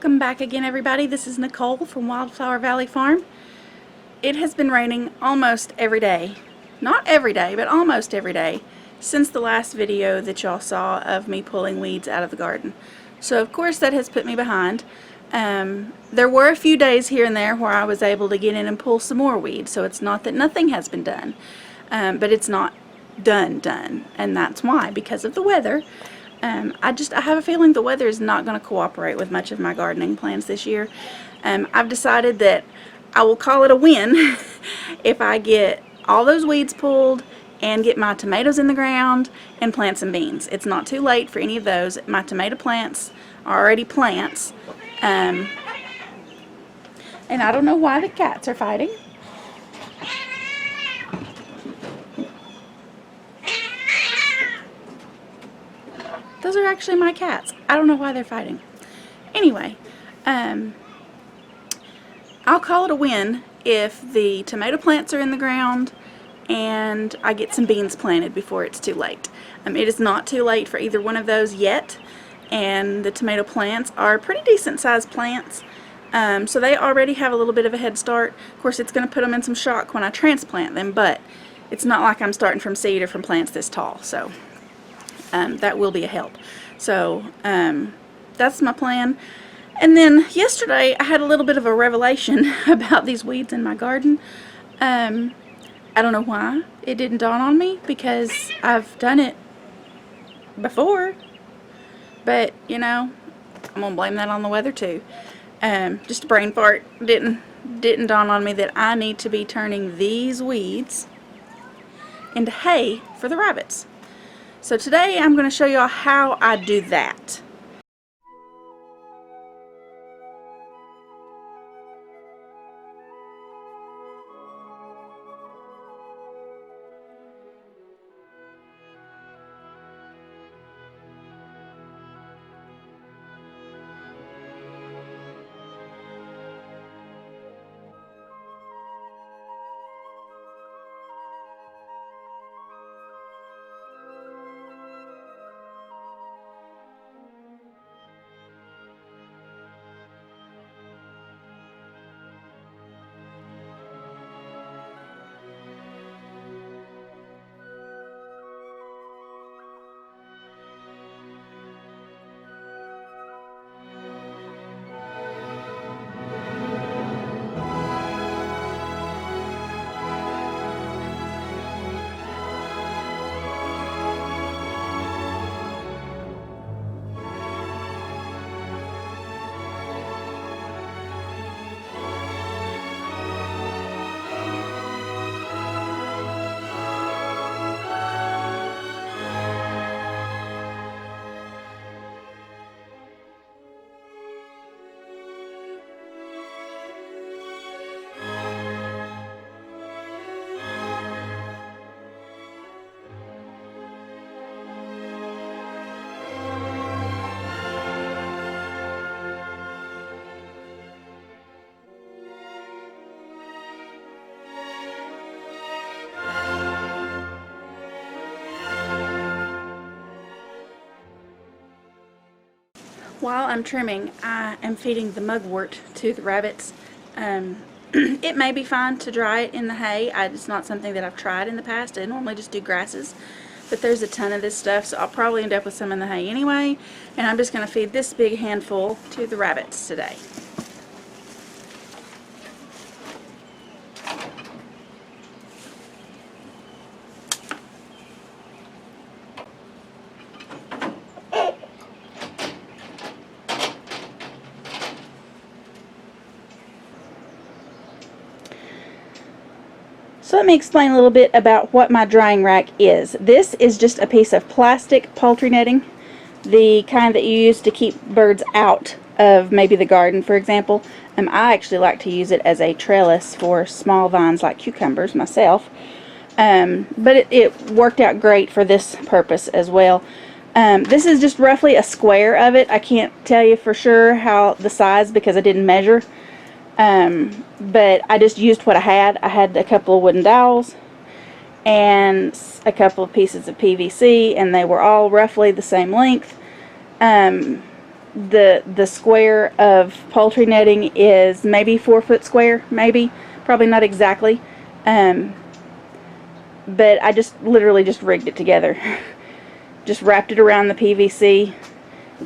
Welcome back again, everybody. This is Nicole from Wildflower Valley Farm. It has been raining almost every day. Not every day, but almost every day since the last video that y'all saw of me pulling weeds out of the garden. So of course that has put me behind. There were a few days here and there where I was able to get in and pull some more weeds, so it's not that nothing has been done, but it's not done, and that's why, because of the weather. I have a feeling the weather is not going to cooperate with much of my gardening plans this year. I've decided that I will call it a win if I get all those weeds pulled and get my tomatoes in the ground and plant some beans. It's not too late for any of those. My tomato plants are already plants. And I don't know why the cats are fighting. Those are actually my cats. I don't know why they're fighting. Anyway, I'll call it a win if the tomato plants are in the ground and I get some beans planted before it's too late. It is not too late for either one of those yet, and the tomato plants are pretty decent sized plants, so they already have a little bit of a head start. Of course, it's going to put them in some shock when I transplant them, but it's not like I'm starting from seed or from plants this tall, so that will be a help. So that's my plan. And then yesterday I had a little bit of a revelation about these weeds in my garden. I don't know why it didn't dawn on me, because I've done it before, but you know, I'm gonna blame that on the weather too. Just a brain fart. Didn't dawn on me that I need to be turning these weeds into hay for the rabbits. So today I'm going to show y'all how I do that. While I'm trimming, I am feeding the mugwort to the rabbits. It may be fine to dry it in the hay. It's not something that I've tried in the past. I normally just do grasses, but there's a ton of this stuff, so I'll probably end up with some in the hay anyway, and I'm just going to feed this big handful to the rabbits today. So let me explain a little bit about what my drying rack is. This is just a piece of plastic poultry netting, the kind that you use to keep birds out of maybe the garden, for example. I actually like to use it as a trellis for small vines like cucumbers myself, but it worked out great for this purpose as well. This is just roughly a square of it. I can't tell you for sure how the size because I didn't measure. But I just used what I had. I had a couple of wooden dowels and a couple of pieces of PVC, and they were all roughly the same length. the square of poultry netting is maybe 4 foot square, probably not exactly, but I just literally just rigged it together. Just wrapped it around the PVC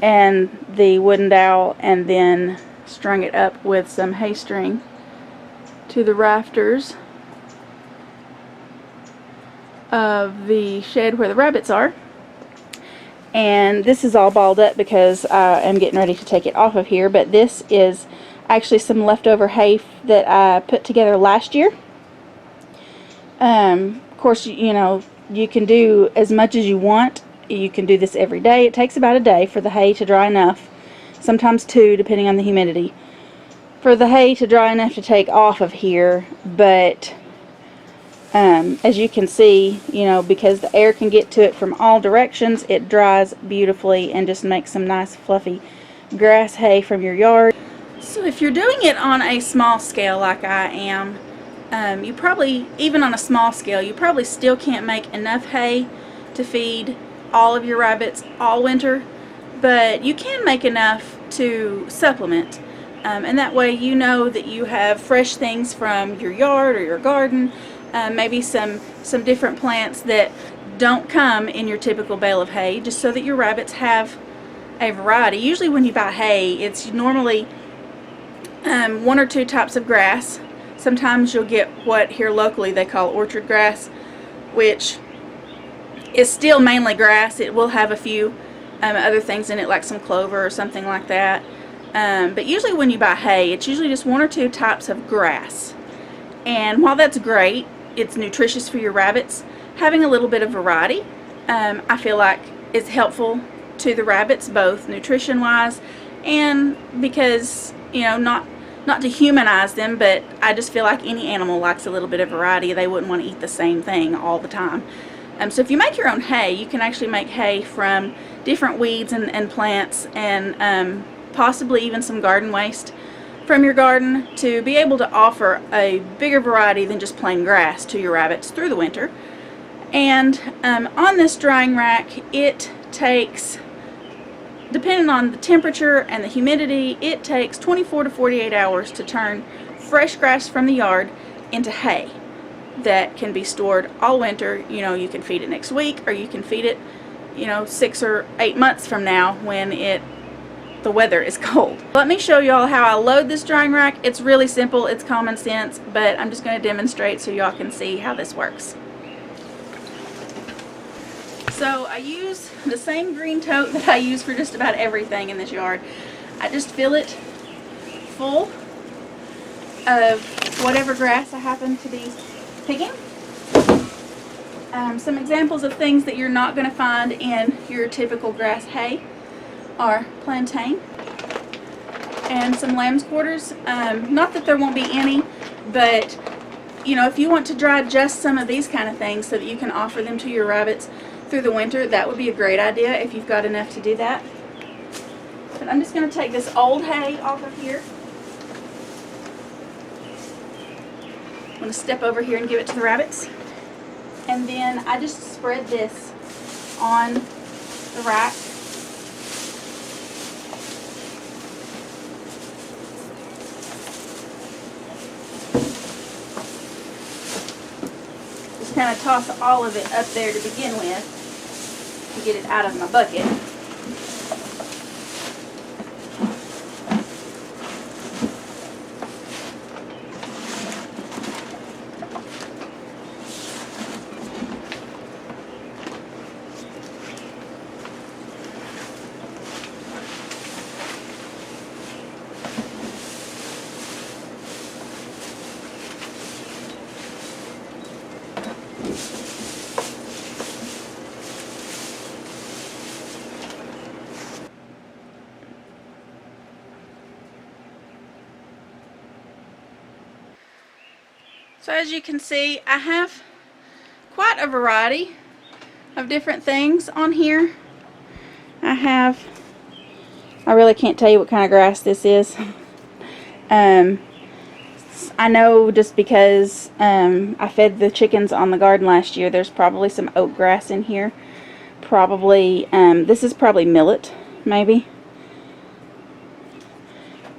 and the wooden dowel, and then strung it up with some hay string to the rafters of the shed where the rabbits are. And this is all balled up because I am getting ready to take it off of here, but this is actually some leftover hay that I put together last year. Of course, you know, you can do as much as you want. You can do this every day. It takes about a day for the hay to dry enough, sometimes 2 depending on the humidity, for the hay to dry enough to take off of here. But as you can see, you know, because the air can get to it from all directions, it dries beautifully and just makes some nice fluffy grass hay from your yard. So if you're doing it on a small scale like I am, you probably, even on a small scale, you probably still can't make enough hay to feed all of your rabbits all winter, but you can make enough to supplement, and that way you know that you have fresh things from your yard or your garden, maybe some different plants that don't come in your typical bale of hay, just so that your rabbits have a variety. Usually when you buy hay, it's normally 1 or 2 types of grass. Sometimes you'll get what here locally they call orchard grass, which is still mainly grass. It will have a few other things in it, like some clover or something like that. But usually when you buy hay, it's usually just 1 or 2 types of grass. And while that's great, it's nutritious for your rabbits, having a little bit of variety, I feel like is helpful to the rabbits, both nutrition wise and because, you know, not to humanize them, but I just feel like any animal likes a little bit of variety. They wouldn't want to eat the same thing all the time. So if you make your own hay, you can actually make hay from different weeds and plants, and possibly even some garden waste from your garden, to be able to offer a bigger variety than just plain grass to your rabbits through the winter. And on this drying rack, it takes, depending on the temperature and the humidity, it takes 24 to 48 hours to turn fresh grass from the yard into hay that can be stored all winter. You know, you can feed it next week, or you can feed it, you know, 6 or 8 months from now when the weather is cold. Let me show y'all how I load this drying rack. It's really simple, it's common sense, but I'm just going to demonstrate so y'all can see how this works. So I use the same green tote that I use for just about everything in this yard. I just fill it full of whatever grass I happen to be picking. Some examples of things that you're not going to find in your typical grass hay are plantain and some lamb's quarters. Not that there won't be any, but you know, if you want to dry just some of these kind of things so that you can offer them to your rabbits through the winter, that would be a great idea if you've got enough to do that. But I'm just going to take this old hay off of here. I'm going to step over here and give it to the rabbits. And then I just spread this on the rack. Just kind of toss all of it up there to begin with to get it out of my bucket. So as you can see, I have quite a variety of different things on here. I really can't tell you what kind of grass this is. I know just because I fed the chickens on the garden last year, there's probably some oat grass in here. Probably, this is probably millet, maybe.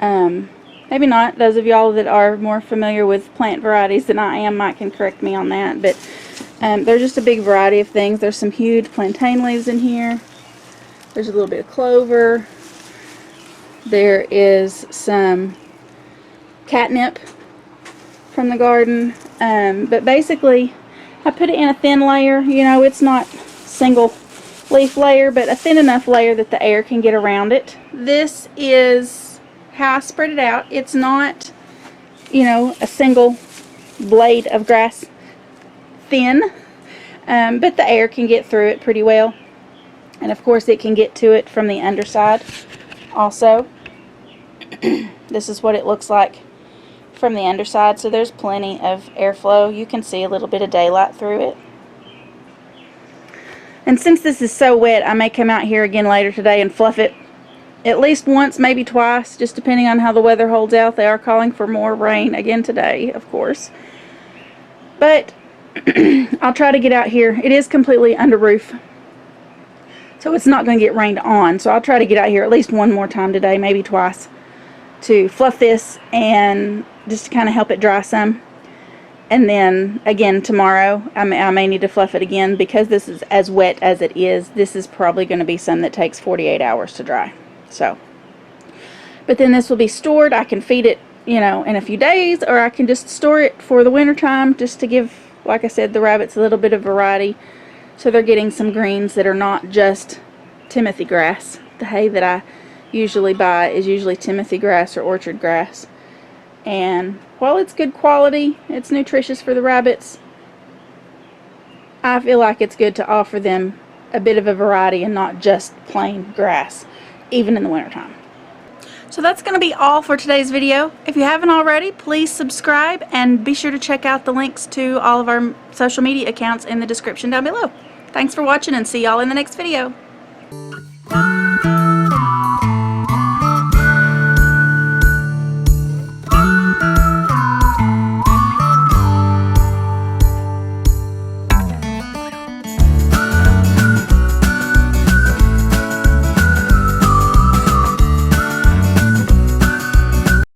Maybe not. Those of y'all that are more familiar with plant varieties than I am might can correct me on that. But there's just a big variety of things. There's some huge plantain leaves in here. There's a little bit of clover. There is some catnip from the garden. But basically, I put it in a thin layer. You know, it's not single leaf layer, but a thin enough layer that the air can get around it. This is how I spread it out. It's not, you know, a single blade of grass thin, but the air can get through it pretty well. And of course it can get to it from the underside also. This is what it looks like from the underside, so there's plenty of airflow. You can see a little bit of daylight through it. And since this is so wet, I may come out here again later today and fluff it at least once, maybe twice, just depending on how the weather holds out. They are calling for more rain again today, of course. But I'll try to get out here. It is completely under roof, so it's not going to get rained on. So I'll try to get out here at least one more time today, maybe twice, to fluff this and just to kind of help it dry some. And then again tomorrow I may need to fluff it again, because this is as wet as it is. This is probably going to be some that takes 48 hours to dry. So, but then this will be stored. I can feed it, you know, in a few days, or I can just store it for the winter time, just to give, like I said, the rabbits a little bit of variety, so they're getting some greens that are not just Timothy grass. The hay that I usually buy is usually Timothy grass or orchard grass. And while it's good quality, it's nutritious for the rabbits, I feel like it's good to offer them a bit of a variety and not just plain grass, even in the wintertime. So that's going to be all for today's video. If you haven't already, please subscribe and be sure to check out the links to all of our social media accounts in the description down below. Thanks for watching, and see y'all in the next video.